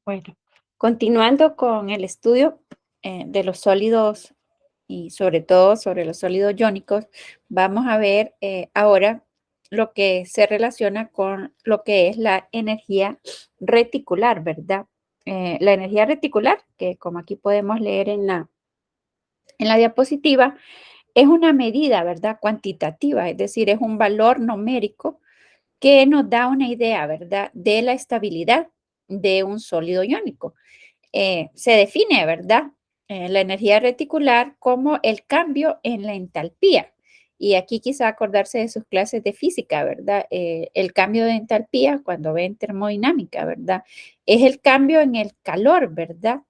Bueno, continuando con el estudio de los sólidos y sobre todo sobre los sólidos iónicos, vamos a ver ahora lo que se relaciona con lo que es la energía reticular, ¿verdad? La energía reticular, que como aquí podemos leer en la diapositiva, es una medida, ¿verdad? Cuantitativa, es decir, es un valor numérico que nos da una idea, ¿verdad? De la estabilidad de un sólido iónico. Se define, ¿verdad? La energía reticular como el cambio en la entalpía. Y aquí quizá acordarse de sus clases de física, ¿verdad? El cambio de entalpía, cuando ven termodinámica, ¿verdad? Es el cambio en el calor, ¿verdad?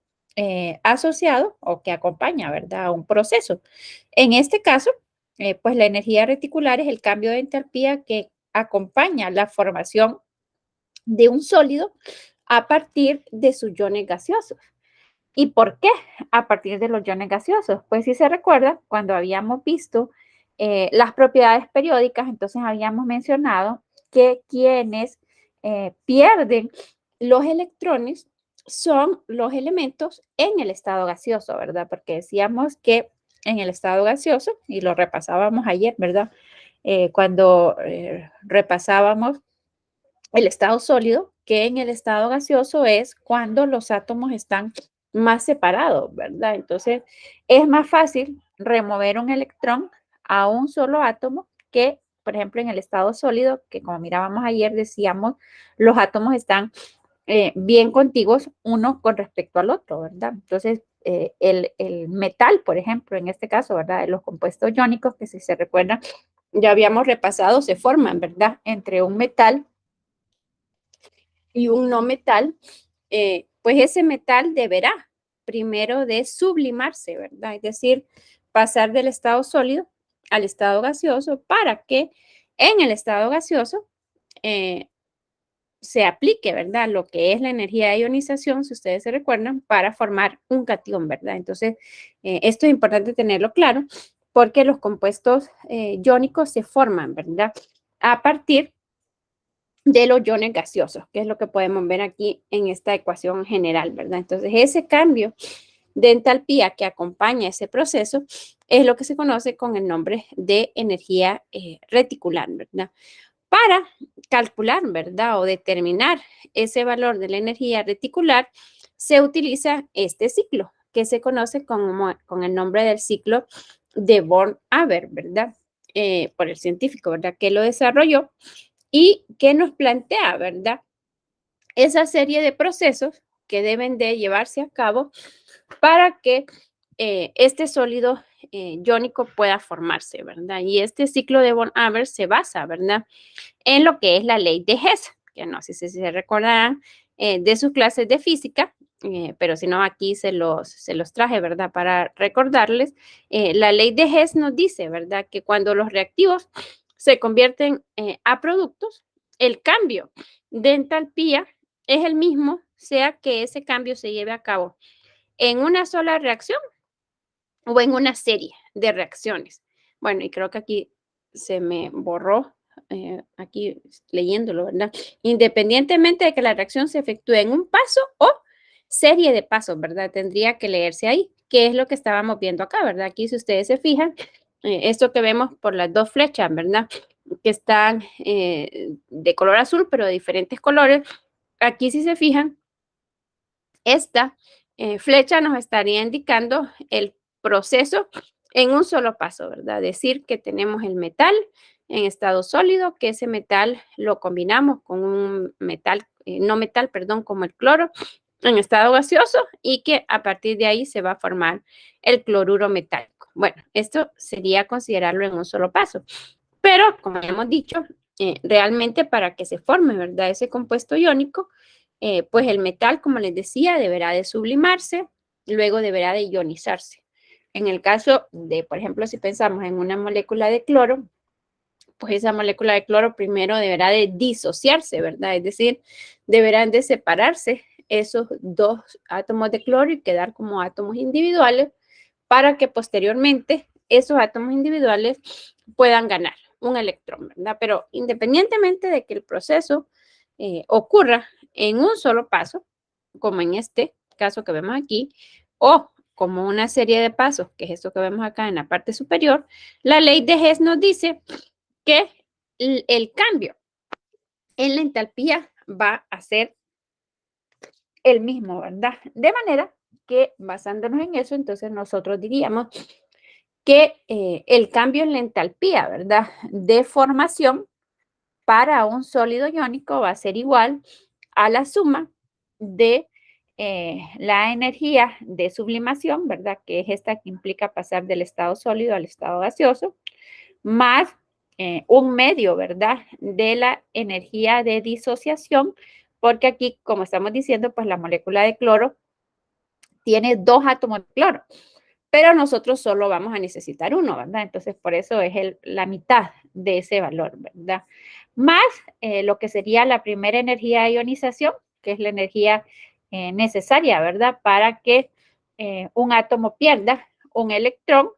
Asociado o que acompaña, ¿verdad? A un proceso. En este caso, pues la energía reticular es el cambio de entalpía que acompaña la formación de un sólido a partir de sus iones gaseosos. ¿Y por qué a partir de los iones gaseosos? Pues si se recuerda, cuando habíamos visto las propiedades periódicas, entonces habíamos mencionado que quienes pierden los electrones son los elementos en el estado gaseoso, ¿verdad? Porque decíamos que en el estado gaseoso, y lo repasábamos ayer, ¿verdad? Cuando repasábamos el estado sólido, que en el estado gaseoso es cuando los átomos están más separados, ¿verdad? Entonces, es más fácil remover un electrón a un solo átomo que, por ejemplo, en el estado sólido, que como mirábamos ayer, decíamos, los átomos están bien contiguos uno con respecto al otro, ¿verdad? Entonces, el metal, por ejemplo, en este caso, ¿verdad? Los compuestos iónicos, que si se recuerdan, ya habíamos repasado, se forman, ¿verdad? Entre un metal y un no metal, pues ese metal deberá primero de sublimarse, ¿verdad? Es decir, pasar del estado sólido al estado gaseoso para que en el estado gaseoso eh, se aplique, ¿verdad? Lo que es la energía de ionización, si ustedes se recuerdan, para formar un catión, ¿verdad? Entonces, esto es importante tenerlo claro porque los compuestos iónicos se forman, ¿verdad? A partir de los iones gaseosos, que es lo que podemos ver aquí en esta ecuación general, ¿verdad? Entonces, ese cambio de entalpía que acompaña ese proceso es lo que se conoce con el nombre de energía reticular, ¿verdad? Para calcular, ¿verdad? O determinar ese valor de la energía reticular, se utiliza este ciclo, que se conoce con el nombre del ciclo de Born-Haber, ¿verdad? Por el científico, ¿verdad? Que lo desarrolló y que nos plantea, ¿verdad? Esa serie de procesos que deben de llevarse a cabo para que este sólido iónico pueda formarse, ¿verdad? Y este ciclo de Born-Haber se basa, ¿verdad? En lo que es la ley de Hess, que no sé si se recordarán de sus clases de física, pero si no, aquí se los traje, ¿verdad? Para recordarles, la ley de Hess nos dice, ¿verdad? Que cuando los reactivos se convierten a productos, el cambio de entalpía es el mismo, sea que ese cambio se lleve a cabo en una sola reacción o en una serie de reacciones. Bueno, y creo que aquí se me borró, aquí leyéndolo, ¿verdad? Independientemente de que la reacción se efectúe en un paso o serie de pasos, ¿verdad? Tendría que leerse ahí, que es lo que estábamos viendo acá, ¿verdad? Aquí, si ustedes se fijan, esto que vemos por las dos flechas, ¿verdad? Que están de color azul, pero de diferentes colores. Aquí, si se fijan, esta flecha nos estaría indicando el proceso en un solo paso, ¿verdad? Decir que tenemos el metal en estado sólido, que ese metal lo combinamos con un metal, no metal, perdón, como el cloro en estado gaseoso y que a partir de ahí se va a formar el cloruro metálico. Bueno, esto sería considerarlo en un solo paso. Pero, como hemos dicho, realmente para que se forme, ¿verdad? Ese compuesto iónico, pues el metal, como les decía, deberá de sublimarse, luego deberá de ionizarse. En el caso de, por ejemplo, si pensamos en una molécula de cloro, pues esa molécula de cloro primero deberá de disociarse, ¿verdad? Es decir, deberán de separarse esos dos átomos de cloro y quedar como átomos individuales para que posteriormente esos átomos individuales puedan ganar un electrón, ¿verdad? Pero independientemente de que el proceso ocurra en un solo paso, como en este caso que vemos aquí, o como una serie de pasos, que es esto que vemos acá en la parte superior, la ley de Hess nos dice que el cambio en la entalpía va a ser el mismo, ¿verdad? De manera que basándonos en eso, entonces nosotros diríamos que el cambio en la entalpía, ¿verdad? De formación para un sólido iónico va a ser igual a la suma de la energía de sublimación, ¿verdad? Que es esta que implica pasar del estado sólido al estado gaseoso, más un medio, ¿verdad? De la energía de disociación, porque aquí, como estamos diciendo, pues la molécula de cloro tiene 2 átomos de cloro, pero nosotros solo vamos a necesitar uno, ¿verdad? Entonces, por eso es la mitad de ese valor, ¿verdad? Más lo que sería la primera energía de ionización, que es la energía necesaria, ¿verdad? Para que un átomo pierda un electrón,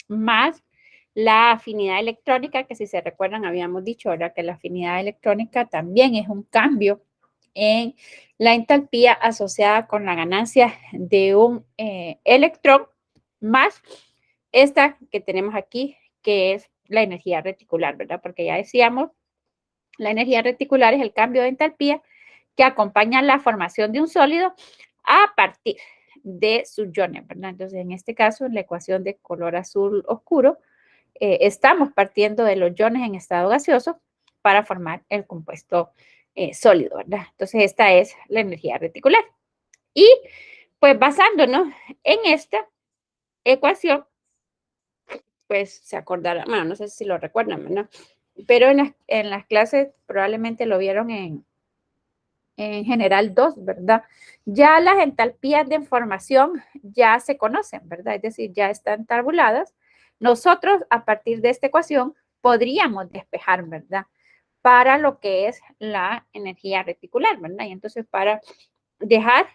más la afinidad electrónica, que si se recuerdan habíamos dicho ahora que la afinidad electrónica también es un cambio en la entalpía asociada con la ganancia de un electrón, más esta que tenemos aquí, que es la energía reticular, ¿verdad? Porque ya decíamos, la energía reticular es el cambio de entalpía que acompaña la formación de un sólido a partir de sus iones, ¿verdad? Entonces, en este caso, en la ecuación de color azul oscuro, estamos partiendo de los iones en estado gaseoso para formar el compuesto sólido, ¿verdad? Entonces, esta es la energía reticular. Y pues basándonos en esta ecuación, pues se acordarán, bueno, no sé si lo recuerdan, ¿verdad? Pero en las clases probablemente lo vieron en general 2, ¿verdad? Ya las entalpías de formación ya se conocen, ¿verdad? Es decir, ya están tabuladas. Nosotros, a partir de esta ecuación, podríamos despejar, ¿verdad? Para lo que es la energía reticular, ¿verdad? Y entonces, para dejar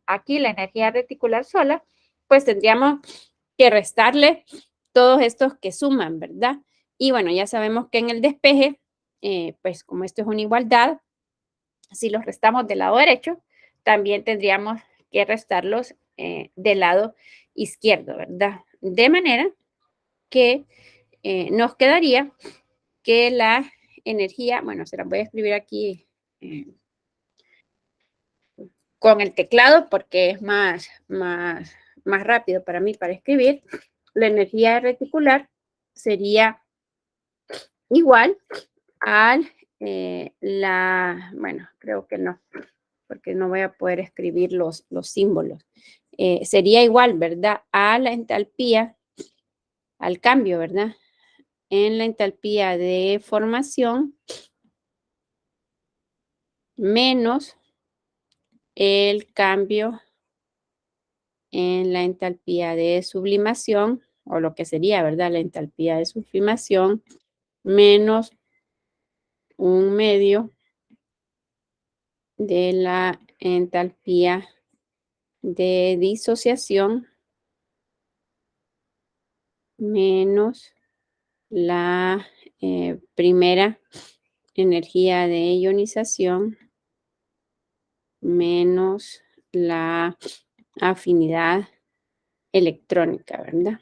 aquí la energía reticular sola, pues tendríamos que restarle todos estos que suman, ¿verdad? Y bueno, ya sabemos que en el despeje, pues como esto es una igualdad, si los restamos del lado derecho, también tendríamos que restarlos del lado izquierdo, ¿verdad? De manera que nos quedaría que la energía, bueno, se las voy a escribir aquí con el teclado porque es más rápido para mí para escribir. La energía reticular sería igual al bueno, creo que no, porque no voy a poder escribir los símbolos. Sería igual, ¿verdad? A la entalpía, al cambio, ¿verdad? En la entalpía de formación menos el cambio en la entalpía de sublimación, o lo que sería, ¿verdad? La entalpía de sublimación menos un medio de la entalpía de disociación menos la primera energía de ionización menos la afinidad electrónica, ¿verdad?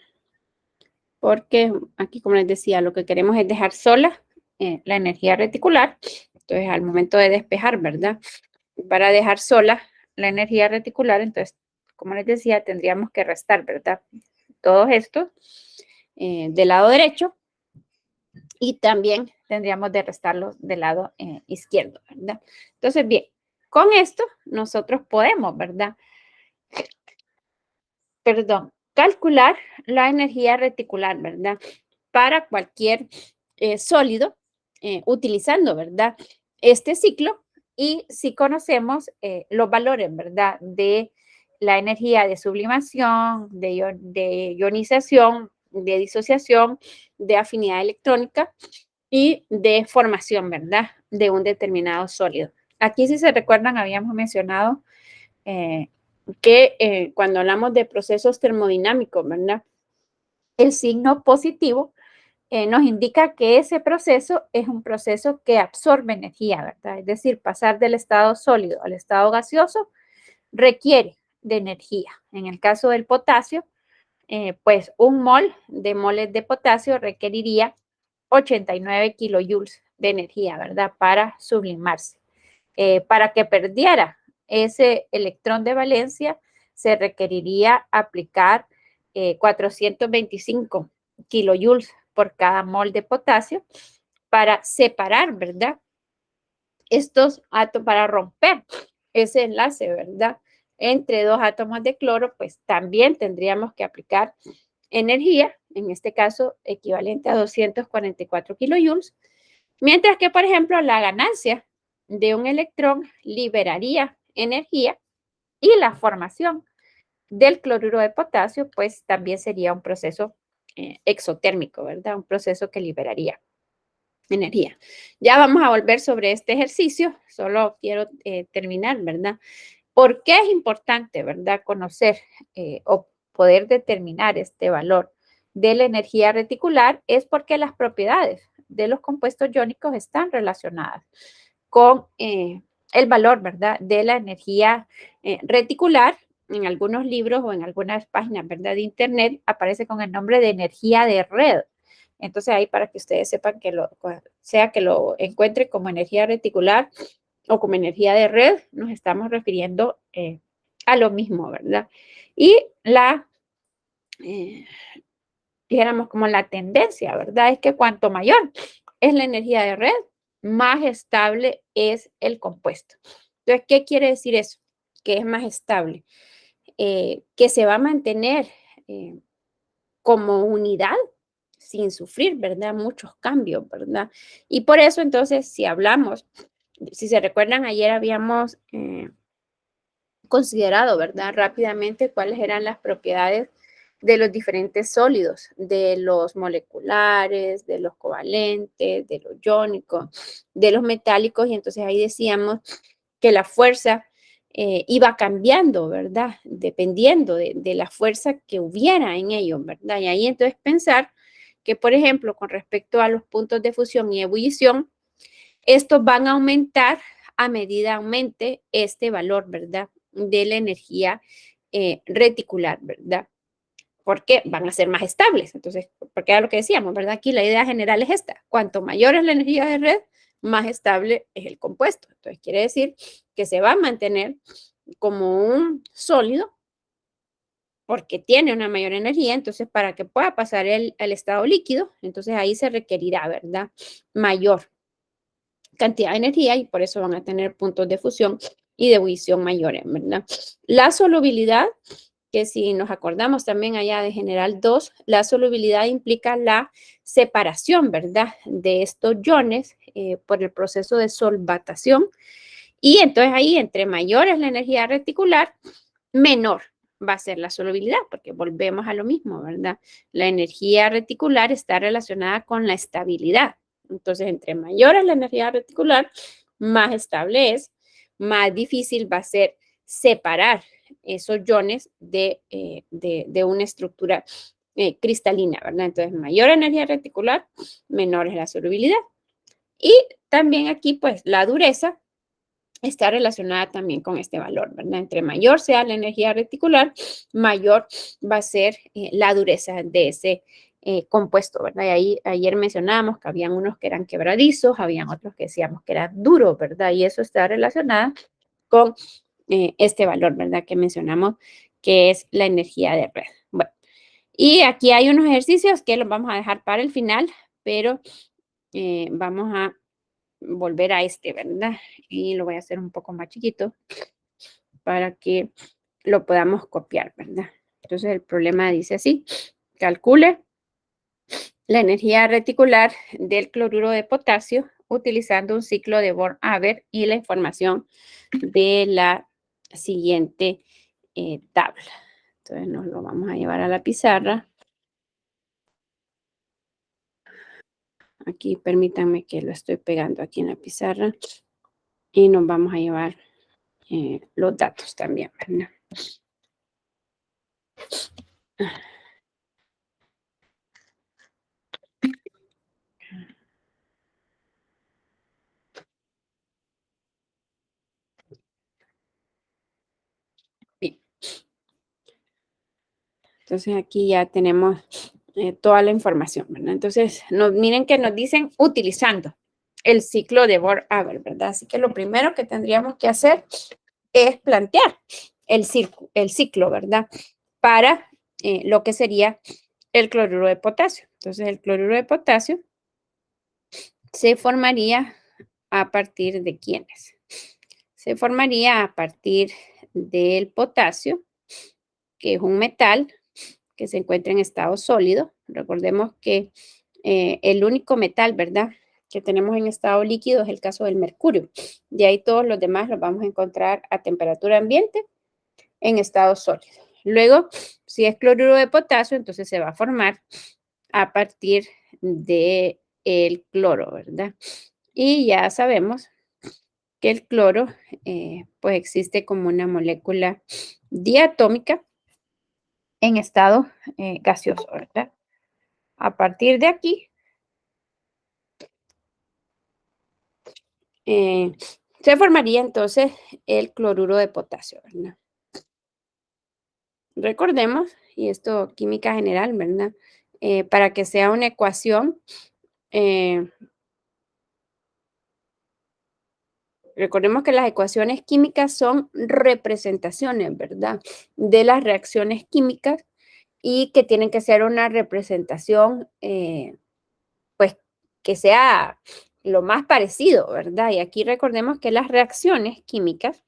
Porque aquí, como les decía, lo que queremos es dejar sola la energía reticular. Entonces, al momento de despejar, ¿verdad? Para dejar sola la energía reticular, entonces, como les decía, tendríamos que restar, ¿verdad? Todos estos del lado derecho y también tendríamos de restarlos del lado izquierdo, ¿verdad? Entonces, bien, con esto nosotros podemos, ¿verdad? Perdón, calcular la energía reticular, ¿verdad? Para cualquier sólido, utilizando, ¿verdad? Este ciclo y si conocemos los valores, ¿verdad? De la energía de sublimación, de ionización, de disociación, de afinidad electrónica y de formación, ¿verdad? De un determinado sólido. Aquí, si se recuerdan, habíamos mencionado que cuando hablamos de procesos termodinámicos, ¿verdad? El signo positivo nos indica que ese proceso es un proceso que absorbe energía, ¿verdad? Es decir, pasar del estado sólido al estado gaseoso requiere de energía. En el caso del potasio, pues un mol de moles de potasio requeriría 89 kilojoules de energía, ¿verdad? Para sublimarse. Para que perdiera ese electrón de valencia, se requeriría aplicar 425 kilojoules por cada mol de potasio para separar, ¿verdad? Estos átomos, para romper ese enlace, ¿verdad? Entre dos átomos de cloro, pues también tendríamos que aplicar energía, en este caso equivalente a 244 kilojoules, mientras que, por ejemplo, la ganancia de un electrón liberaría energía y la formación del cloruro de potasio, pues también sería un proceso exotérmico, ¿verdad? Un proceso que liberaría energía. Ya vamos a volver sobre este ejercicio, solo quiero terminar, ¿verdad? ¿Por qué es importante, verdad, conocer o poder determinar este valor de la energía reticular? Es porque las propiedades de los compuestos iónicos están relacionadas con el valor, ¿verdad?, de la energía reticular. En algunos libros o en algunas páginas, ¿verdad?, de internet aparece con el nombre de energía de red. Entonces ahí para que ustedes sepan que sea que lo encuentren como energía reticular o como energía de red, nos estamos refiriendo a lo mismo, ¿verdad? Y eh, dijéramos como la tendencia, ¿verdad? Es que cuanto mayor es la energía de red, más estable es el compuesto. Entonces, ¿qué quiere decir eso? Que es más estable, que se va a mantener como unidad sin sufrir, ¿verdad? Muchos cambios, ¿verdad? Y por eso entonces, si hablamos, si se recuerdan, ayer habíamos considerado, ¿verdad? Rápidamente cuáles eran las propiedades de los diferentes sólidos, de los moleculares, de los covalentes, de los iónicos, de los metálicos, y entonces ahí decíamos que la fuerza iba cambiando, ¿verdad? Dependiendo de la fuerza que hubiera en ellos, ¿verdad? Y ahí entonces pensar que, por ejemplo, con respecto a los puntos de fusión y ebullición, estos van a aumentar a medida aumente este valor, ¿verdad? De la energía reticular, ¿verdad? Porque van a ser más estables. Entonces, porque era lo que decíamos, ¿verdad? Aquí la idea general es esta. Cuanto mayor es la energía de red, más estable es el compuesto. Entonces, quiere decir que se va a mantener como un sólido porque tiene una mayor energía. Entonces, para que pueda pasar al estado líquido, entonces ahí se requerirá, ¿verdad? Mayor cantidad de energía y por eso van a tener puntos de fusión y de ebullición mayores, ¿verdad? La solubilidad, que si nos acordamos también allá de General 2, la solubilidad implica la separación, ¿verdad?, de estos iones por el proceso de solvatación. Y entonces ahí, entre mayor es la energía reticular, menor va a ser la solubilidad, porque volvemos a lo mismo, ¿verdad? La energía reticular está relacionada con la estabilidad. Entonces, entre mayor es la energía reticular, más estable es, más difícil va a ser separar esos iones de una estructura cristalina, ¿verdad? Entonces, mayor energía reticular, menor es la solubilidad. Y también aquí, pues, la dureza está relacionada también con este valor, ¿verdad? Entre mayor sea la energía reticular, mayor va a ser la dureza de ese compuesto, ¿verdad? Y ahí ayer mencionábamos que habían unos que eran quebradizos, habían otros que decíamos que eran duros, ¿verdad? Y eso está relacionado con este valor, ¿verdad? Que mencionamos que es la energía de red. Bueno, y aquí hay unos ejercicios que los vamos a dejar para el final, pero vamos a volver a este, ¿verdad? Y lo voy a hacer un poco más chiquito para que lo podamos copiar, ¿verdad? Entonces el problema dice así, calcule la energía reticular del cloruro de potasio utilizando un ciclo de Born-Haber y la información de la siguiente tabla. Entonces nos lo vamos a llevar a la pizarra. Aquí permítanme que lo estoy pegando aquí en la pizarra y nos vamos a llevar los datos también, ¿verdad? Entonces aquí ya tenemos toda la información, ¿verdad? Entonces, miren que nos dicen utilizando el ciclo de Bohr-Haber, ¿verdad? Así que lo primero que tendríamos que hacer es plantear el ciclo, ¿verdad? Para lo que sería el cloruro de potasio. Entonces, el cloruro de potasio se formaría a partir de ¿quiénes? Se formaría a partir del potasio, que es un metal que se encuentra en estado sólido. Recordemos que el único metal, ¿verdad?, que tenemos en estado líquido es el caso del mercurio. De ahí todos los demás los vamos a encontrar a temperatura ambiente en estado sólido. Luego, si es cloruro de potasio, entonces se va a formar a partir del cloro, ¿verdad? Y ya sabemos que el cloro, pues existe como una molécula diatómica en estado gaseoso, ¿verdad? A partir de aquí, se formaría entonces el cloruro de potasio, ¿verdad? Recordemos, y esto química general, ¿verdad? Para que sea una ecuación, recordemos que las ecuaciones químicas son representaciones, ¿verdad? De las reacciones químicas y que tienen que ser una representación, pues, que sea lo más parecido, ¿verdad? Y aquí recordemos que las reacciones químicas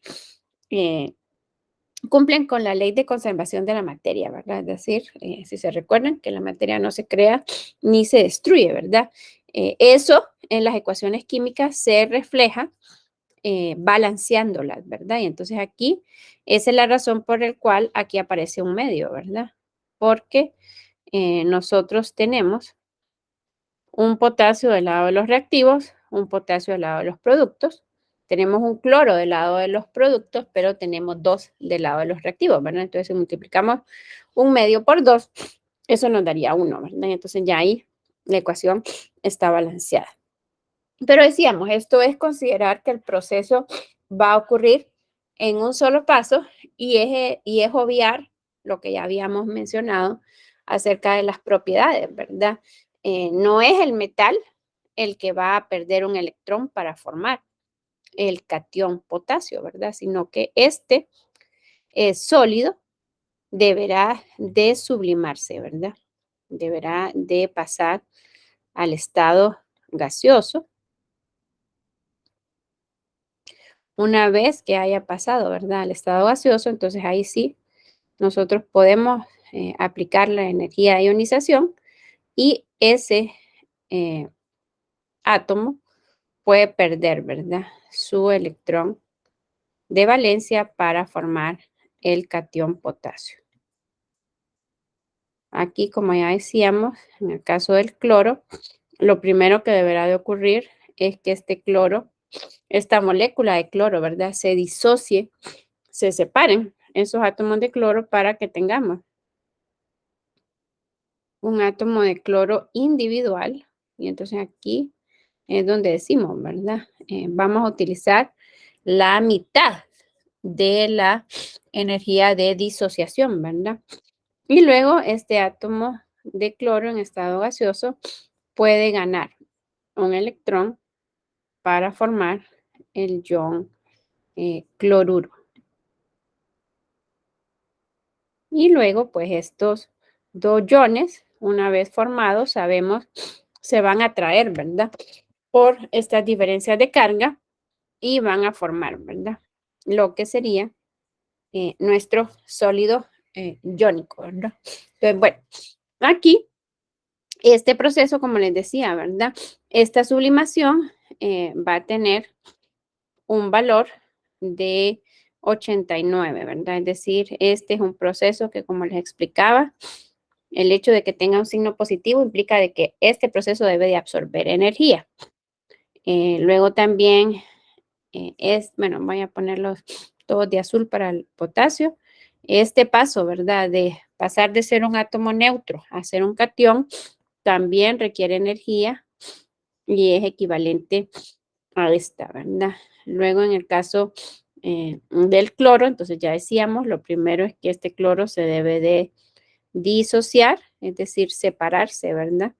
cumplen con la ley de conservación de la materia, ¿verdad? Es decir, si se recuerdan que la materia no se crea ni se destruye, ¿verdad? Eso en las ecuaciones químicas se refleja balanceándolas, ¿verdad? Y entonces aquí, esa es la razón por la cual aquí aparece un medio, ¿verdad? Porque nosotros tenemos un potasio del lado de los reactivos, un potasio del lado de los productos. Tenemos un cloro del lado de los productos, pero tenemos 2 del lado de los reactivos, ¿verdad? Entonces, si multiplicamos un medio por 2, eso nos daría 1, ¿verdad? Entonces, ya ahí la ecuación está balanceada. Pero decíamos, esto es considerar que el proceso va a ocurrir en un solo paso y es obviar lo que ya habíamos mencionado acerca de las propiedades, ¿verdad? No es el metal el que va a perder un electrón para formar el catión potasio, ¿verdad? Sino que este sólido deberá de sublimarse, ¿verdad? Deberá de pasar al estado gaseoso. Una vez que haya pasado, ¿verdad?, al estado gaseoso, entonces ahí sí nosotros podemos aplicar la energía de ionización y ese eh, átomo puede perder, ¿verdad?, su electrón de valencia para formar el catión potasio. Aquí, como ya decíamos, en el caso del cloro, lo primero que deberá de ocurrir es que este cloro, esta molécula de cloro, ¿verdad?, se disocie, se separen esos átomos de cloro para que tengamos un átomo de cloro individual. Y entonces aquí es donde decimos, ¿verdad? Vamos a utilizar la mitad de la energía de disociación, ¿verdad? Y luego este átomo de cloro en estado gaseoso puede ganar un electrón para formar el ion cloruro. Y luego, pues estos dos iones, una vez formados, sabemos, se van a atraer, ¿verdad? Por estas diferencias de carga y van a formar, ¿verdad? Lo que sería nuestro sólido iónico, ¿verdad? Entonces, bueno, aquí este proceso, como les decía, ¿verdad? Esta sublimación va a tener un valor de 89, ¿verdad? Es decir, este es un proceso que, como les explicaba, el hecho de que tenga un signo positivo implica de que este proceso debe de absorber energía. Luego también bueno, voy a ponerlos todos de azul para el potasio. Este paso, ¿verdad? De pasar de ser un átomo neutro a ser un catión, también requiere energía y es equivalente a esta, ¿verdad? Luego, en el caso del cloro, entonces ya decíamos, lo primero es que este cloro se debe de disociar, es decir, separarse, ¿verdad?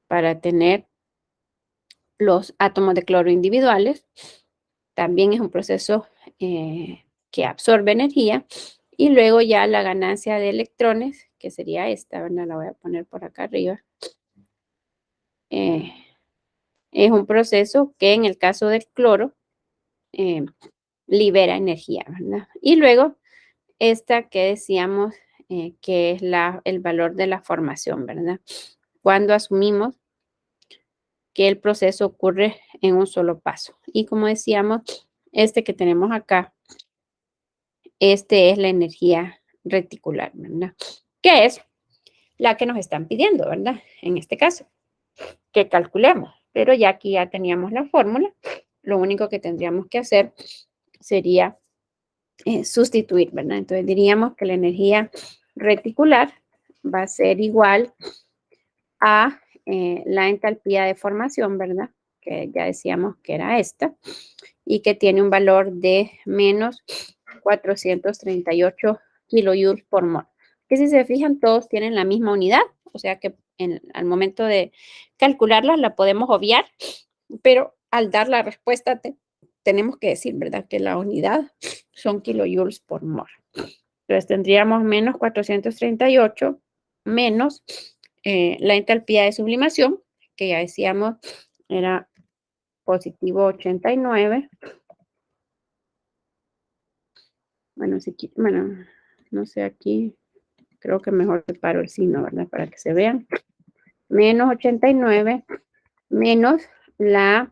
Para tener los átomos de cloro individuales. También es un proceso que absorbe energía. Y luego ya la ganancia de electrones, que sería esta, ¿verdad? La voy a poner por acá arriba. Es un proceso que en el caso del cloro libera energía, ¿verdad? Y luego esta que decíamos que es el valor de la formación, ¿verdad? Cuando asumimos que el proceso ocurre en un solo paso. Y como decíamos, este que tenemos acá, este es la energía reticular, ¿verdad? Que es la que nos están pidiendo, ¿verdad? En este caso, que calculemos. Pero ya aquí ya teníamos la fórmula, lo único que tendríamos que hacer sería sustituir, ¿verdad? Entonces diríamos que la energía reticular va a ser igual a la entalpía de formación, ¿verdad? Que ya decíamos que era esta, y que tiene un valor de menos 438 kilojoules por mol. Que si se fijan, todos tienen la misma unidad, o sea que al momento de calcularlas la podemos obviar, pero al dar la respuesta tenemos que decir, ¿verdad? Que la unidad son kilojoules por mol. Entonces tendríamos menos 438 menos la entalpía de sublimación, que ya decíamos era positivo 89. Bueno, bueno, no sé, aquí creo que mejor separo el signo, ¿verdad? Para que se vean. Menos 89 menos la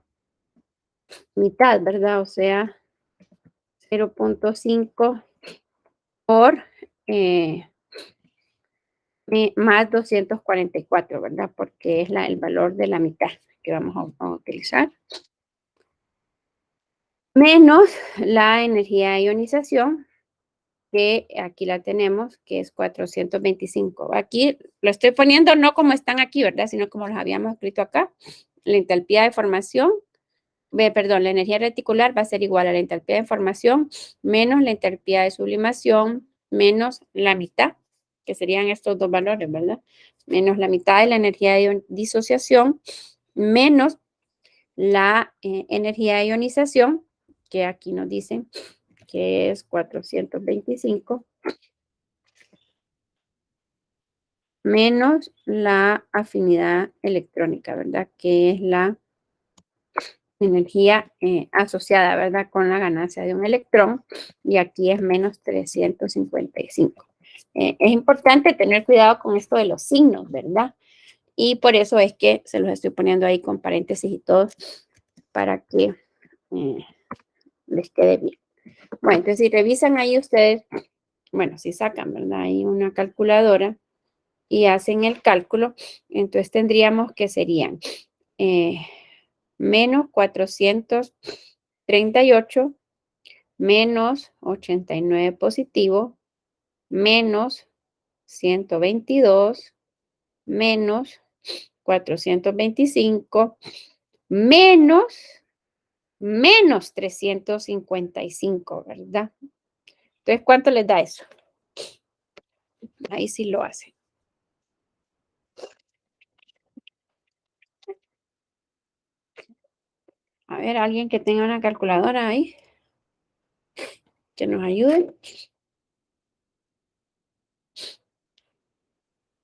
mitad, ¿verdad? O sea, 0.5 por más 244, ¿verdad? Porque es el valor de la mitad que vamos a utilizar. Menos la energía de ionización, que aquí la tenemos, que es 425. Aquí lo estoy poniendo no como están aquí, ¿verdad? Sino como los habíamos escrito acá. La entalpía de formación, perdón, la energía reticular va a ser igual a la entalpía de formación menos la entalpía de sublimación menos la mitad, que serían estos dos valores, ¿verdad? Menos la mitad de la energía de disociación menos la energía de ionización, que aquí nos dicen que es 425, menos la afinidad electrónica, ¿verdad? Que es la energía asociada, ¿verdad? Con la ganancia de un electrón, y aquí es menos 355. Es importante tener cuidado con esto de los signos, ¿verdad? Y por eso es que se los estoy poniendo ahí con paréntesis y todo, para que les quede bien. Bueno, entonces si revisan ahí ustedes, bueno, si sacan, ¿verdad? Ahí una calculadora y hacen el cálculo, entonces tendríamos que serían menos 438 menos 89 positivo menos 122 menos 425 menos 355, ¿verdad? Entonces, ¿cuánto les da eso? Ahí sí lo hacen. A ver, alguien que tenga una calculadora ahí, que nos ayude.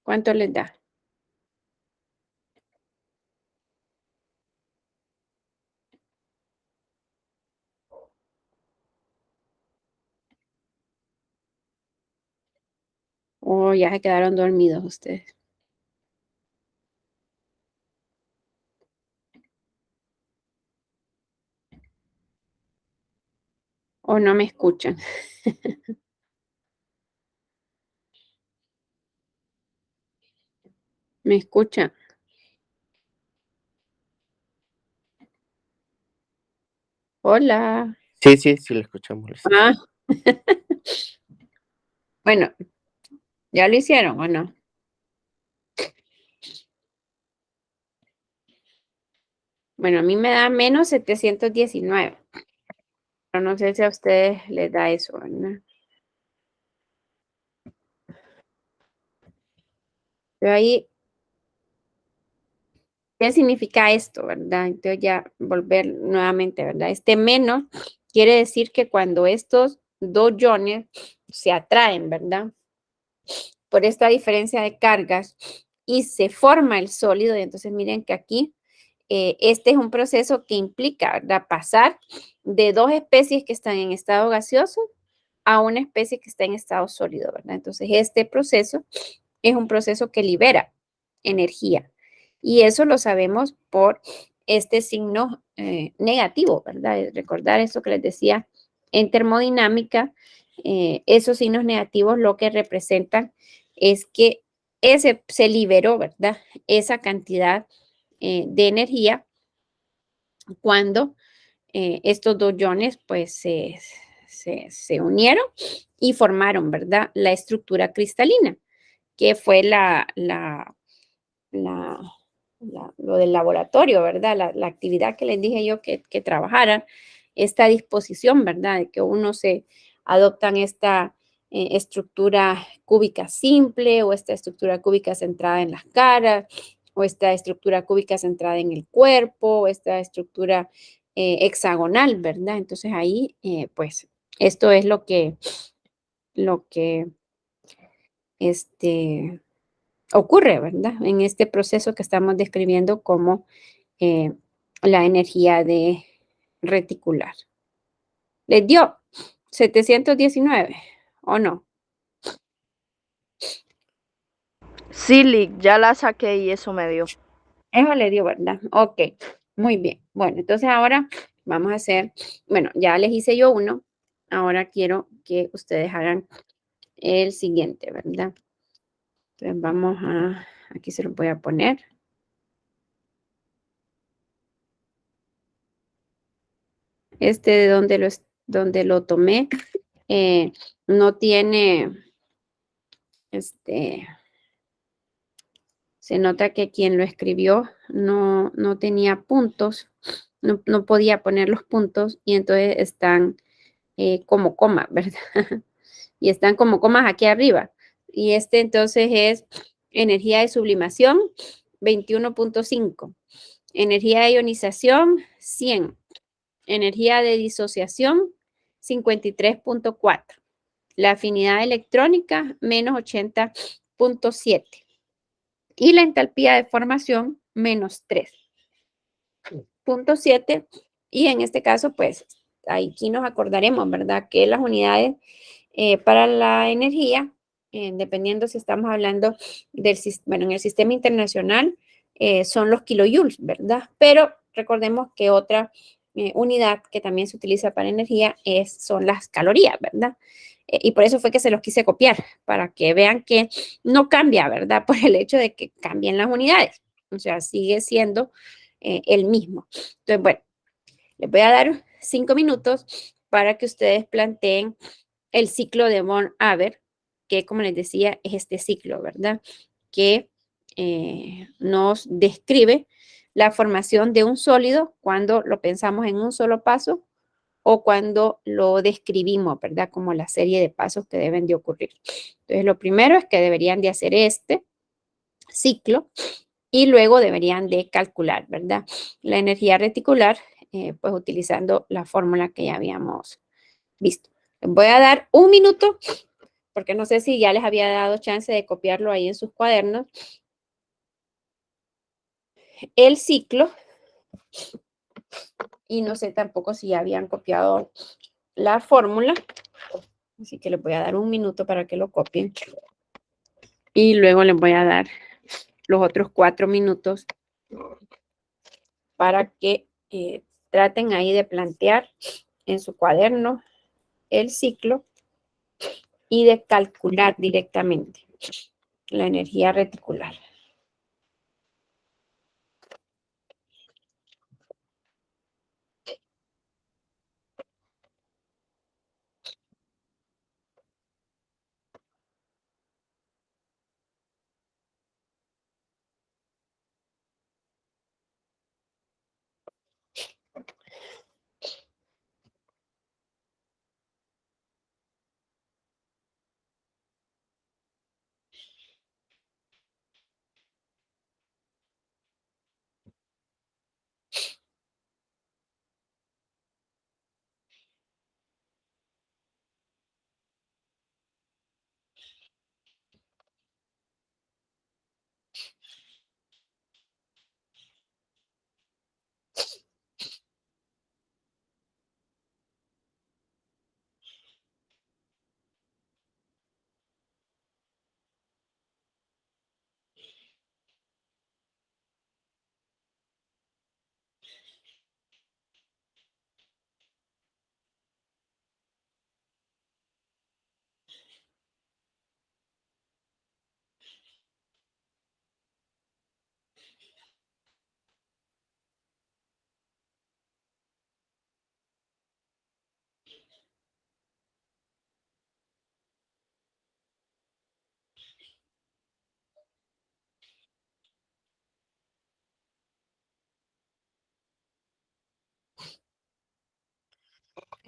¿Cuánto les da? O ya se quedaron dormidos ustedes. O no me escuchan. ¿Me escuchan? Hola. Sí, sí, sí, lo escuchamos. Ah. Bueno, ¿ya lo hicieron o no? Bueno, a mí me da menos 719. Pero no sé si a ustedes les da eso, ¿verdad? Pero ahí, ¿qué significa esto, verdad? Entonces ya volver nuevamente, ¿verdad? Este menos quiere decir que cuando estos dos iones se atraen, ¿verdad? Por esta diferencia de cargas y se forma el sólido. Y entonces miren que aquí este es un proceso que implica, ¿verdad? Pasar de dos especies que están en estado gaseoso a una especie que está en estado sólido, ¿verdad? Entonces este proceso es un proceso que libera energía y eso lo sabemos por este signo negativo, ¿verdad? Recordar eso que les decía en termodinámica, esos signos negativos lo que representan es que se liberó, ¿verdad? Esa cantidad de energía cuando estos dos iones pues se unieron y formaron, ¿verdad? La estructura cristalina, que fue la, lo del laboratorio, ¿verdad? La actividad que les dije yo que trabajaran, esta disposición, ¿verdad? De que uno se adoptan esta estructura cúbica simple o esta estructura cúbica centrada en las caras o esta estructura cúbica centrada en el cuerpo o esta estructura hexagonal, ¿verdad? Entonces ahí, pues, esto es lo que, este, ocurre, ¿verdad? En este proceso que estamos describiendo como eh, la energía de reticular. ¿Les dio 719 o no? Sí, Lick, ya la saqué y eso me dio. Eso le dio, ¿verdad? Ok, muy bien. Bueno, entonces ahora vamos a hacer, bueno, ya les hice yo uno, ahora quiero que ustedes hagan el siguiente, ¿verdad? Entonces vamos a, aquí se lo voy a poner. Este de donde lo tomé no tiene, se nota que quien lo escribió no tenía puntos, no podía poner los puntos y entonces están como comas, ¿verdad? Y están como comas aquí arriba. Y este entonces es energía de sublimación 21.5, energía de ionización 100, energía de disociación 53.4, la afinidad electrónica menos 80.7 y la entalpía de formación menos 3.7. Y en este caso, pues aquí nos acordaremos, ¿verdad? Que las unidades para la energía, dependiendo si estamos hablando del, bueno, en el sistema internacional, son los kilojoules, ¿verdad? Pero recordemos que otra unidad que también se utiliza para energía son las calorías, ¿verdad? Y por eso fue que se los quise copiar, para que vean que no cambia, ¿verdad? Por el hecho de que cambien las unidades. O sea, sigue siendo el mismo. Entonces, bueno, les voy a dar 5 minutos para que ustedes planteen el ciclo de von Haber, que como les decía, es este ciclo, ¿verdad? Que nos describe la formación de un sólido cuando lo pensamos en un solo paso o cuando lo describimos, ¿verdad? Como la serie de pasos que deben de ocurrir. Entonces, lo primero es que deberían de hacer este ciclo y luego deberían de calcular, ¿verdad? La energía reticular, pues utilizando la fórmula que ya habíamos visto. Les voy a dar 1 minuto, porque no sé si ya les había dado chance de copiarlo ahí en sus cuadernos. El ciclo, y no sé tampoco si ya habían copiado la fórmula, así que les voy a dar 1 minuto para que lo copien. Y luego les voy a dar los otros 4 minutos para que traten ahí de plantear en su cuaderno el ciclo y de calcular directamente la energía reticular.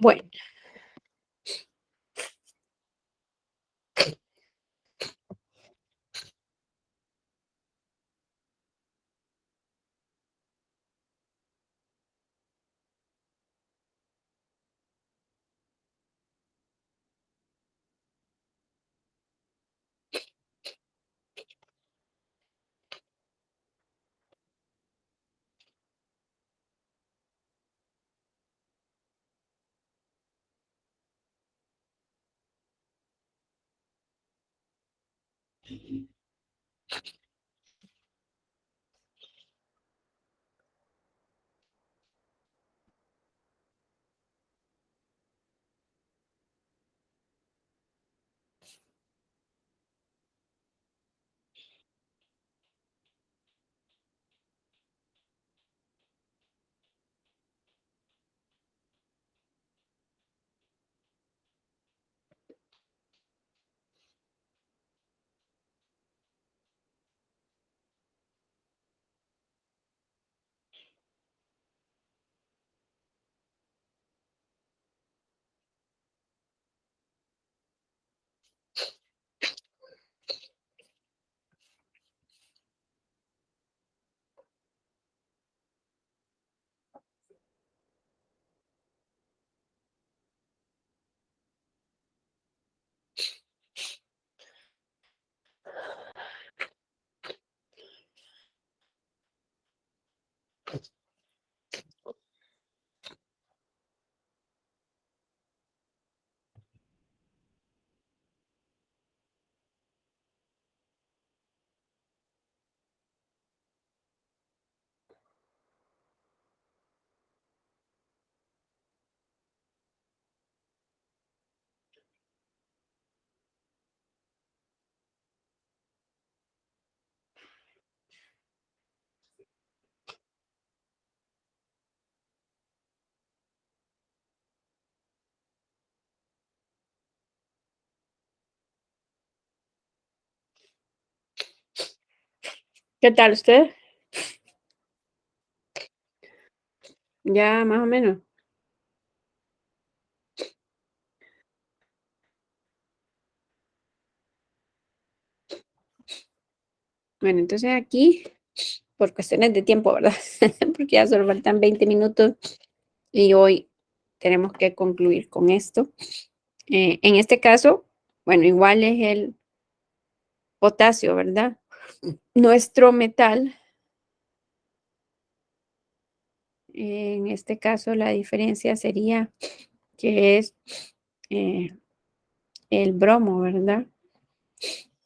Bueno, ¿qué tal usted? Ya más o menos. Bueno, entonces aquí, por cuestiones de tiempo, ¿verdad? Porque ya solo faltan 20 minutos y hoy tenemos que concluir con esto. En este caso, bueno, igual es el potasio, ¿verdad? Nuestro metal, en este caso la diferencia sería que es eh, el bromo, ¿verdad?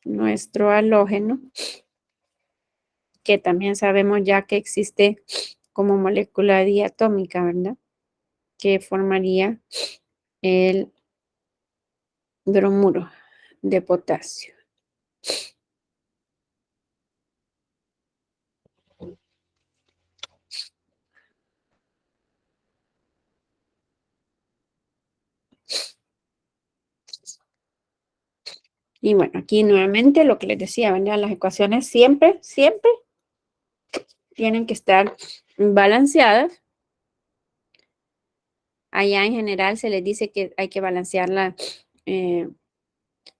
Nuestro halógeno, que también sabemos ya que existe como molécula diatómica, ¿verdad? Que formaría el bromuro de potasio. Y bueno, aquí nuevamente lo que les decía, ¿verdad? Las ecuaciones siempre, siempre tienen que estar balanceadas. Allá en general se les dice que hay que balancearla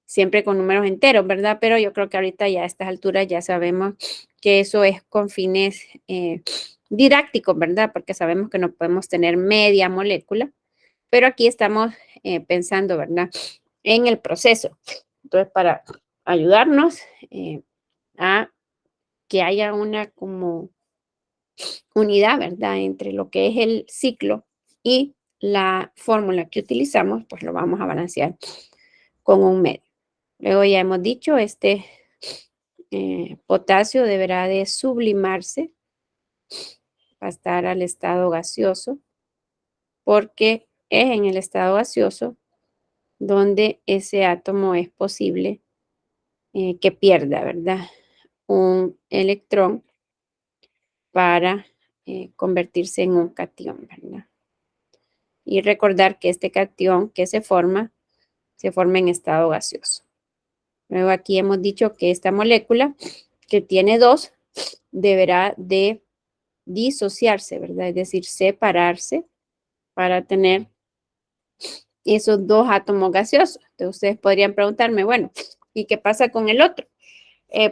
siempre con números enteros, ¿verdad? Pero yo creo que ahorita ya a estas alturas ya sabemos que eso es con fines didácticos, ¿verdad? Porque sabemos que no podemos tener media molécula, pero aquí estamos pensando, ¿verdad? En el proceso. Entonces, para ayudarnos a que haya una como unidad, ¿verdad? Entre lo que es el ciclo y la fórmula que utilizamos, pues lo vamos a balancear con un medio. Luego ya hemos dicho, este potasio deberá de sublimarse, pasar al estado gaseoso, porque es en el estado gaseoso donde ese átomo es posible que pierda, ¿verdad? Un electrón para convertirse en un cation, ¿verdad? Y recordar que este cation que se forma en estado gaseoso. Luego aquí hemos dicho que esta molécula que tiene dos deberá de disociarse, ¿verdad? Es decir, separarse para tener esos dos átomos gaseosos. Entonces ustedes podrían preguntarme, bueno, ¿y qué pasa con el otro?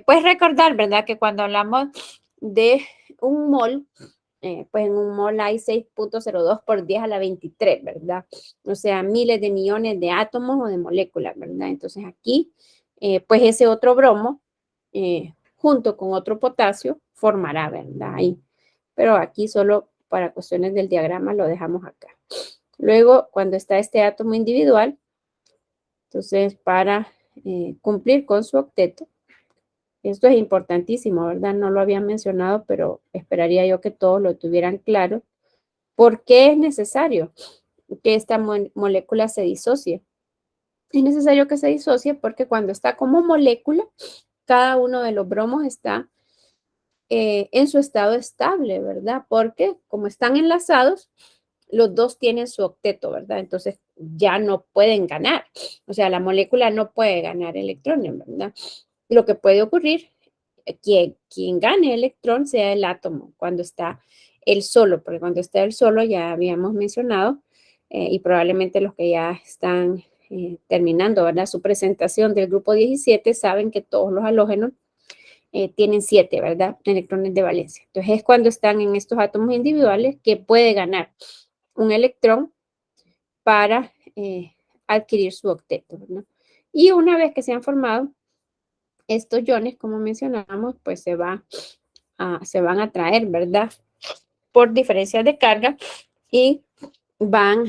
Pues recordar, ¿verdad? Que cuando hablamos de un mol, pues en un mol hay 6.02 por 10 a la 23, ¿verdad? O sea, miles de millones de átomos o de moléculas, ¿verdad? Entonces aquí, pues ese otro bromo, junto con otro potasio, formará, ¿verdad? Ahí. Pero aquí solo para cuestiones del diagrama lo dejamos acá. Luego, cuando está este átomo individual, entonces para cumplir con su octeto, esto es importantísimo, ¿verdad? No lo había mencionado, pero esperaría yo que todos lo tuvieran claro. ¿Por qué es necesario que esta molécula se disocie? Es necesario que se disocie porque cuando está como molécula, cada uno de los bromos está en su estado estable, ¿verdad? Porque como están enlazados, los dos tienen su octeto, ¿verdad? Entonces ya no pueden ganar. O sea, la molécula no puede ganar electrones, ¿verdad? Lo que puede ocurrir, quien gane electrón sea el átomo cuando está él solo, porque cuando está él solo ya habíamos mencionado, y probablemente los que ya están terminando, ¿verdad? Su presentación del grupo 17 saben que todos los halógenos tienen 7, ¿verdad? Electrones de valencia. Entonces es cuando están en estos átomos individuales que puede ganar un electrón para adquirir su octeto, ¿verdad? Y una vez que se han formado estos iones, como mencionamos, pues se van a traer, ¿verdad? Por diferencias de carga y van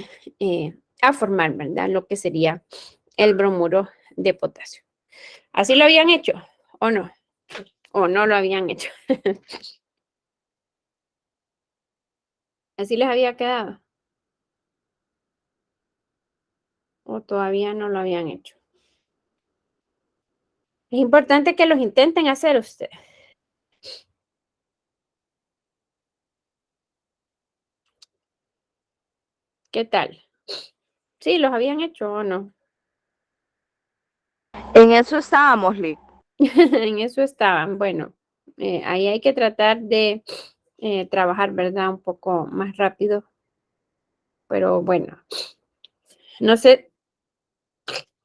a formar, ¿verdad? Lo que sería el bromuro de potasio. ¿Así lo habían hecho o no? ¿O no lo habían hecho? ¿Así les había quedado? ¿O todavía no lo habían hecho? Es importante que los intenten hacer ustedes. ¿Qué tal? ¿Sí los habían hecho o no? En eso estábamos, Lick. En eso estaban. Bueno, ahí hay que tratar de trabajar, ¿verdad? Un poco más rápido. Pero bueno, no sé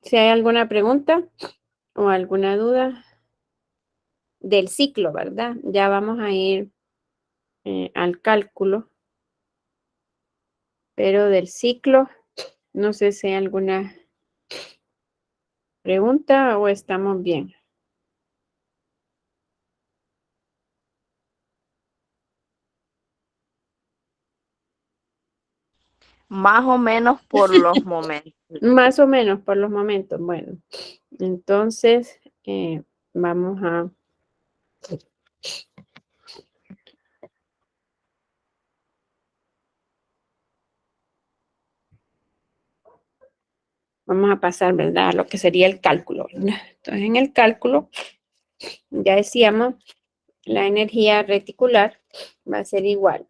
si hay alguna pregunta o alguna duda del ciclo, ¿verdad? Ya vamos a ir al cálculo, pero del ciclo, no sé si hay alguna pregunta o estamos bien. Más o menos por los momentos. Más o menos por los momentos. Bueno, entonces vamos a pasar, ¿verdad? A lo que sería el cálculo, ¿verdad? Entonces, en el cálculo, ya decíamos, la energía reticular va a ser igual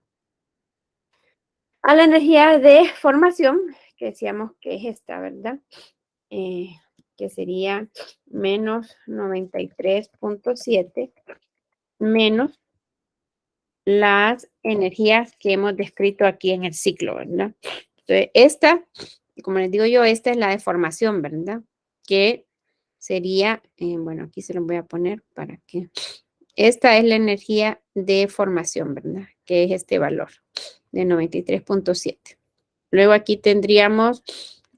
a la energía de formación, que decíamos que es esta, ¿verdad? Que sería menos 93.7 menos las energías que hemos descrito aquí en el ciclo, ¿verdad? Entonces, esta, como les digo yo, esta es la de formación, ¿verdad? Que sería, bueno, aquí se lo voy a poner para que... Esta es la energía de formación, ¿verdad? Que es este valor de 93.7. Luego aquí tendríamos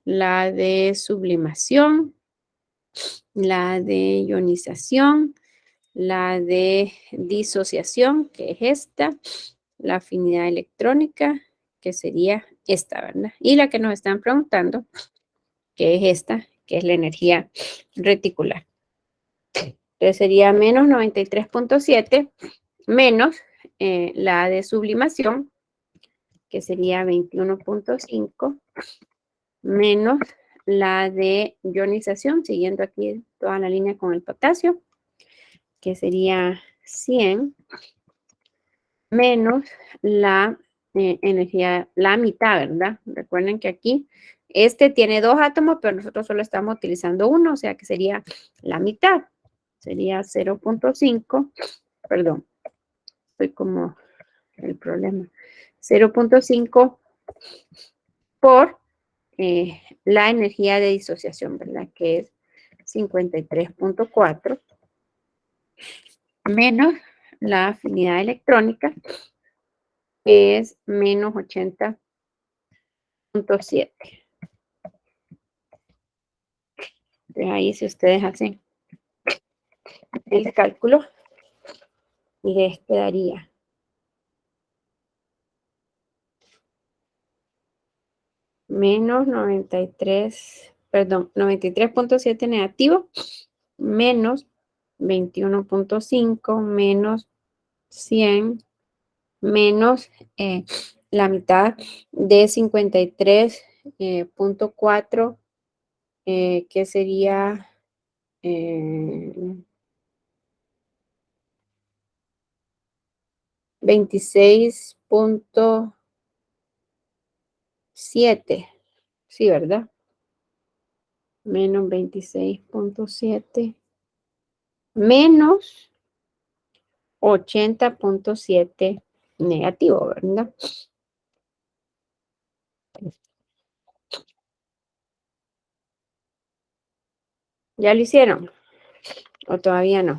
la de sublimación, la de ionización, la de disociación, que es esta, la afinidad electrónica, que sería esta, ¿verdad? Y la que nos están preguntando, que es esta, que es la energía reticular. Entonces sería menos 93.7 menos la de sublimación, que sería 21.5, menos la de ionización, siguiendo aquí toda la línea con el potasio, que sería 100, menos la energía, la mitad, ¿verdad? Recuerden que aquí este tiene 2 átomos, pero nosotros solo estamos utilizando uno, o sea que sería la mitad. Sería 0.5, perdón, estoy como el problema. 0.5 por la energía de disociación, ¿verdad? Que es 53.4 menos la afinidad electrónica, que es menos 80.7. Entonces ahí si ustedes hacen el cálculo, les quedaría menos 93.7 negativo, menos 21.5, menos 100, menos la mitad de 53.4, que sería 26.7, sí, ¿verdad? Menos 26.7, menos 80.7 negativo, ¿verdad? ¿Ya lo hicieron? ¿O todavía no?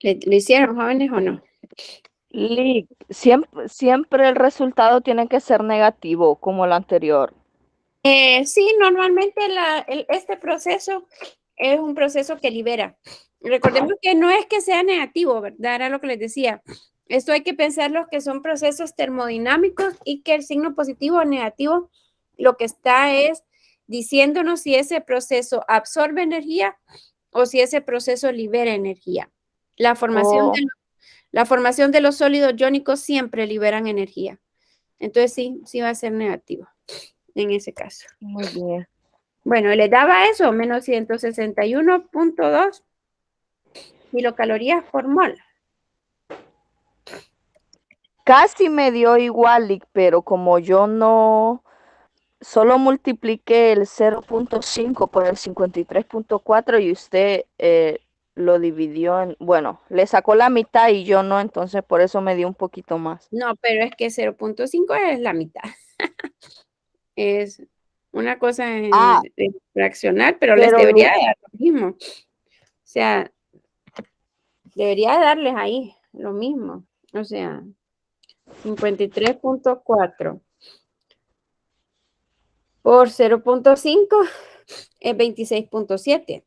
¿Lo hicieron, jóvenes, o no? Lick, siempre el resultado tiene que ser negativo, como el anterior. Sí, normalmente este proceso es un proceso que libera. Recordemos que no es que sea negativo, ¿verdad? Era lo que les decía. Esto hay que pensar que son procesos termodinámicos y que el signo positivo o negativo lo que está es diciéndonos si ese proceso absorbe energía o si ese proceso libera energía. La formación Oh, de, la formación de los sólidos iónicos siempre liberan energía. Entonces sí va a ser negativo en ese caso. muy bien. Bueno, le daba eso, menos 161.2 kilocalorías por mol. Casi me dio igual, Lick, pero como yo no, solo multipliqué el 0.5 por el 53.4 y usted lo dividió en, bueno, le sacó la mitad y yo no, entonces por eso me dio un poquito más. No, pero es que 0.5 es la mitad. Es una cosa Ah, de fraccionar, pero les pero debería de dar lo mismo. O sea, debería darles ahí lo mismo. O sea, 53.4 por 0.5 es 26.7.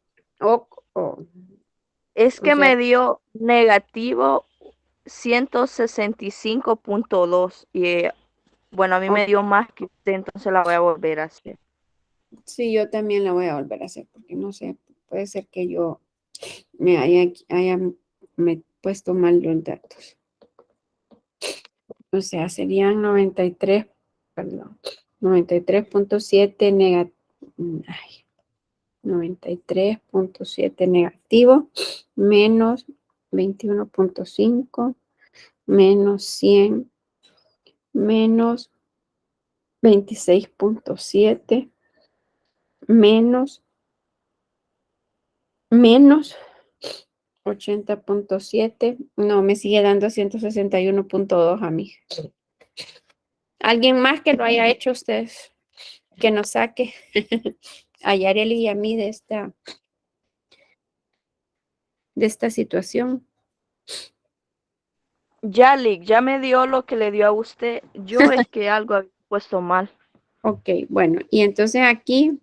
es O que sea, me dio negativo 165.2 y bueno, a mí o- me dio más que usted, entonces la voy a volver a hacer. sí, yo también la voy a volver a hacer porque no sé, puede ser que yo me puesto mal los datos. O sea, serían 93, perdón, 93.7 negativo. 93.7 negativo menos 21.5 menos 100 menos 26.7 menos 80.7. No, me sigue dando 161.2 a mí. ¿Alguien más que lo haya hecho ustedes? Que nos saque a Yareli y a mí de esta situación. Ya, Lick, ya me dio lo que le dio a usted. Yo es que algo había puesto mal. Ok, bueno, y entonces aquí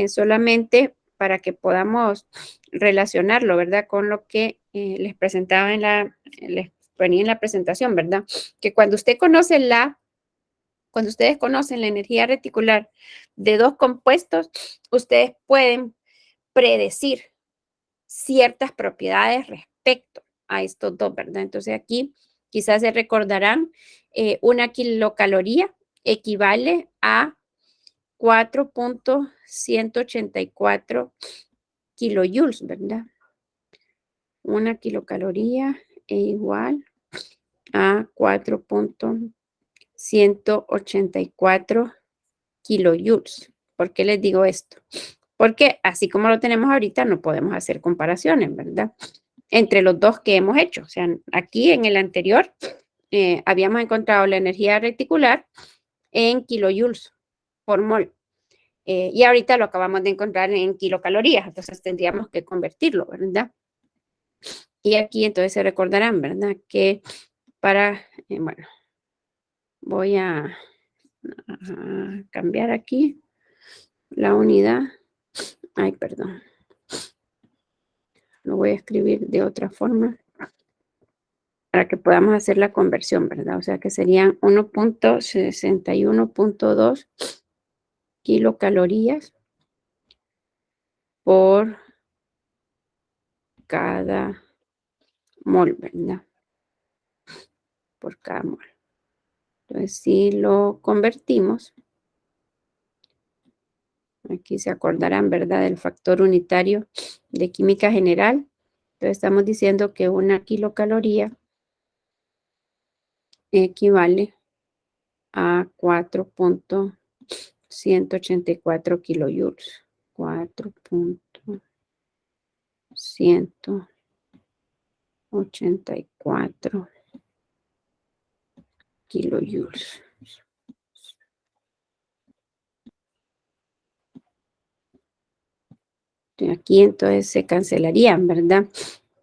solamente para que podamos relacionarlo, ¿verdad? Con lo que les presentaba les ponía en la presentación, ¿verdad? Que cuando ustedes conocen la energía reticular de dos compuestos, ustedes pueden predecir ciertas propiedades respecto a estos dos, ¿verdad? Entonces aquí Quizás se recordarán, una kilocaloría equivale a 4.184 kilojoules, ¿verdad? Una kilocaloría es igual a 4.184 kilojoules. ¿Por qué les digo esto? Porque así como lo tenemos ahorita, no podemos hacer comparaciones, ¿verdad? Entre los dos que hemos hecho. O sea, aquí en el anterior habíamos encontrado la energía reticular en kilojoules por mol. Y ahorita lo acabamos de encontrar en kilocalorías, entonces tendríamos que convertirlo, ¿verdad? Y aquí entonces se recordarán, ¿verdad? Que para, bueno, voy a cambiar aquí la unidad. Ay, perdón. Lo voy a escribir de otra forma para que podamos hacer la conversión, ¿verdad? O sea que serían 1.61.2 kilocalorías por cada mol, ¿verdad? Por cada mol. Entonces, si lo convertimos, aquí se acordarán, ¿verdad? Del factor unitario de química general. Entonces, estamos diciendo que una kilocaloría equivale a 4.184 kilojoules. 4.184 kilojoules. Aquí entonces se cancelarían, ¿verdad?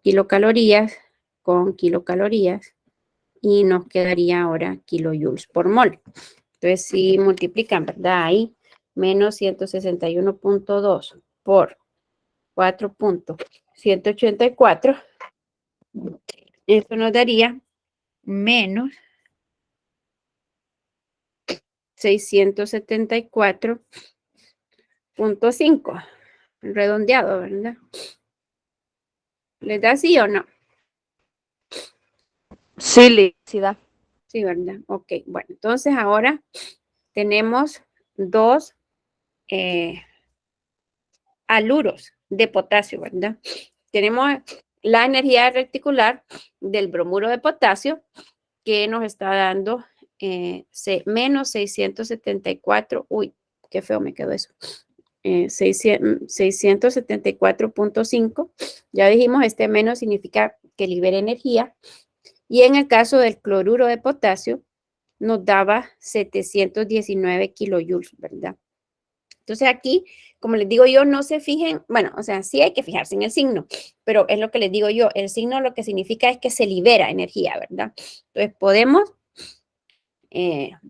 Kilocalorías con kilocalorías y nos quedaría ahora kilojoules por mol. Entonces, si multiplican, ¿verdad? Ahí, menos 161.2 por 4.184, eso nos daría menos 674.5, redondeado, ¿verdad? ¿Les da sí o no? Sí, da. Sí, ¿verdad? Ok, bueno, entonces ahora tenemos dos haluros de potasio, ¿verdad? Tenemos la energía reticular del bromuro de potasio que nos está dando menos 674, uy, qué feo me quedó eso, 674.5, ya dijimos, este menos significa que libera energía, y en el caso del cloruro de potasio, nos daba 719 kilojoules, ¿verdad? Entonces aquí, como les digo yo, no se fijen, bueno, o sea, sí hay que fijarse en el signo, pero es lo que les digo yo, el signo lo que significa es que se libera energía, ¿verdad? Entonces podemos,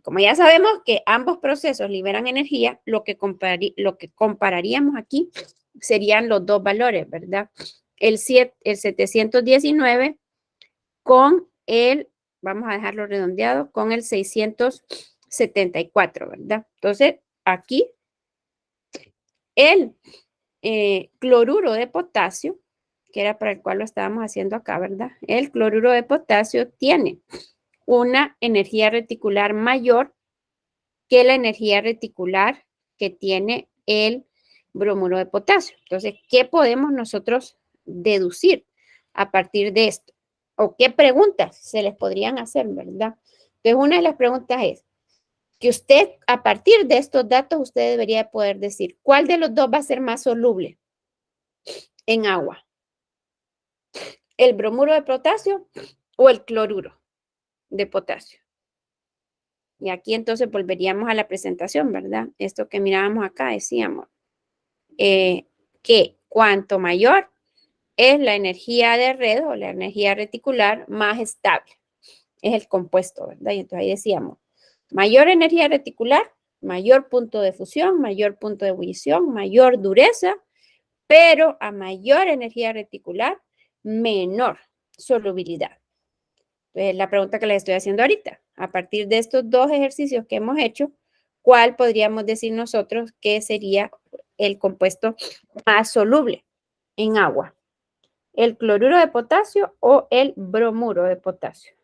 como ya sabemos que ambos procesos liberan energía, lo que compararíamos aquí serían los dos valores, ¿verdad? El 719 con vamos a dejarlo redondeado, con el 674, ¿verdad? Entonces, aquí el cloruro de potasio, que era para el cual lo estábamos haciendo acá, ¿verdad? El cloruro de potasio tiene una energía reticular mayor que la energía reticular que tiene el bromuro de potasio. Entonces, ¿qué podemos nosotros deducir a partir de esto? ¿O qué preguntas se les podrían hacer, verdad? Entonces, una de las preguntas es que usted, a partir de estos datos, usted debería poder decir cuál de los dos va a ser más soluble en agua. ¿El bromuro de potasio o el cloruro de potasio? Y aquí entonces volveríamos a la presentación, ¿verdad? Esto que mirábamos acá, decíamos que cuanto mayor es la energía de red o la energía reticular, más estable es el compuesto, ¿verdad? Y entonces ahí decíamos, mayor energía reticular, mayor punto de fusión, mayor punto de ebullición, mayor dureza, pero a mayor energía reticular, menor solubilidad. Entonces, la pregunta que les estoy haciendo ahorita, a partir de estos dos ejercicios que hemos hecho, ¿cuál podríamos decir nosotros que sería el compuesto más soluble en agua? ¿El cloruro de potasio o el bromuro de potasio?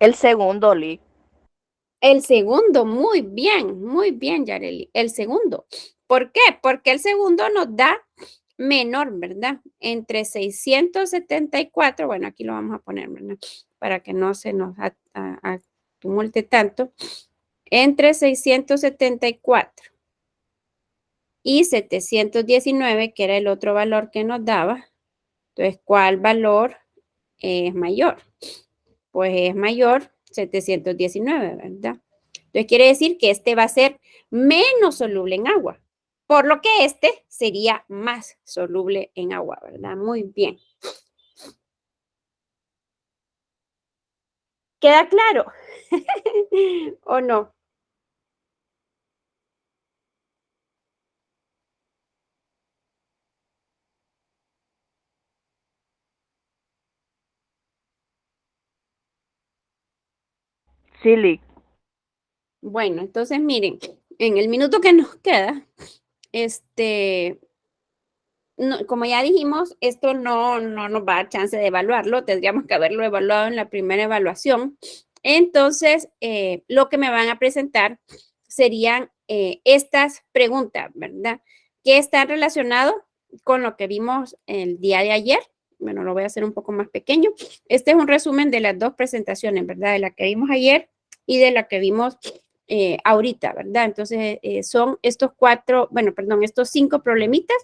El segundo, Lick. El segundo, muy bien, Yareli. El segundo. ¿Por qué? Porque el segundo nos da menor, ¿verdad? Entre 674, bueno, aquí lo vamos a poner, ¿verdad? Para que no se nos tumulte tanto. Entre 674 y 719, que era el otro valor que nos daba. Entonces, ¿cuál valor es mayor? Pues es mayor 719, ¿verdad? Entonces quiere decir que este va a ser menos soluble en agua, por lo que este sería más soluble en agua, ¿verdad? Muy bien. ¿Queda claro? ¿O no? Sí, Lick. Bueno, entonces miren, en el minuto que nos queda, como ya dijimos, esto no nos va a dar chance de evaluarlo, tendríamos que haberlo evaluado en la primera evaluación. Entonces, lo que me van a presentar serían estas preguntas, ¿verdad? Que están relacionados con lo que vimos el día de ayer. Bueno, lo voy a hacer un poco más pequeño. Este es un resumen de las dos presentaciones, ¿verdad? De la que vimos ayer y de la que vimos ahorita, ¿verdad? Entonces, son estos estos 5 problemitas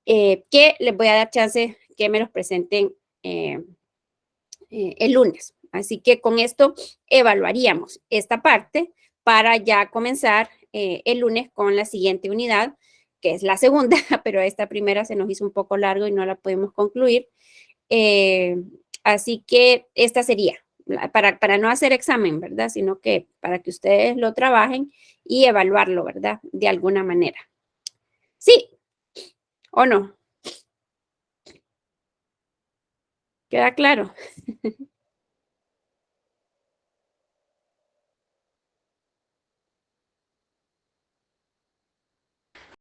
que les voy a dar chance que me los presenten el lunes. Así que con esto evaluaríamos esta parte para ya comenzar el lunes con la siguiente unidad, que es la segunda, pero esta primera se nos hizo un poco largo y no la podemos concluir. Eh, Así que esta sería, para no hacer examen, ¿verdad? Sino que para que ustedes lo trabajen y evaluarlo, ¿verdad? De alguna manera. ¿Sí o no? ¿Queda claro?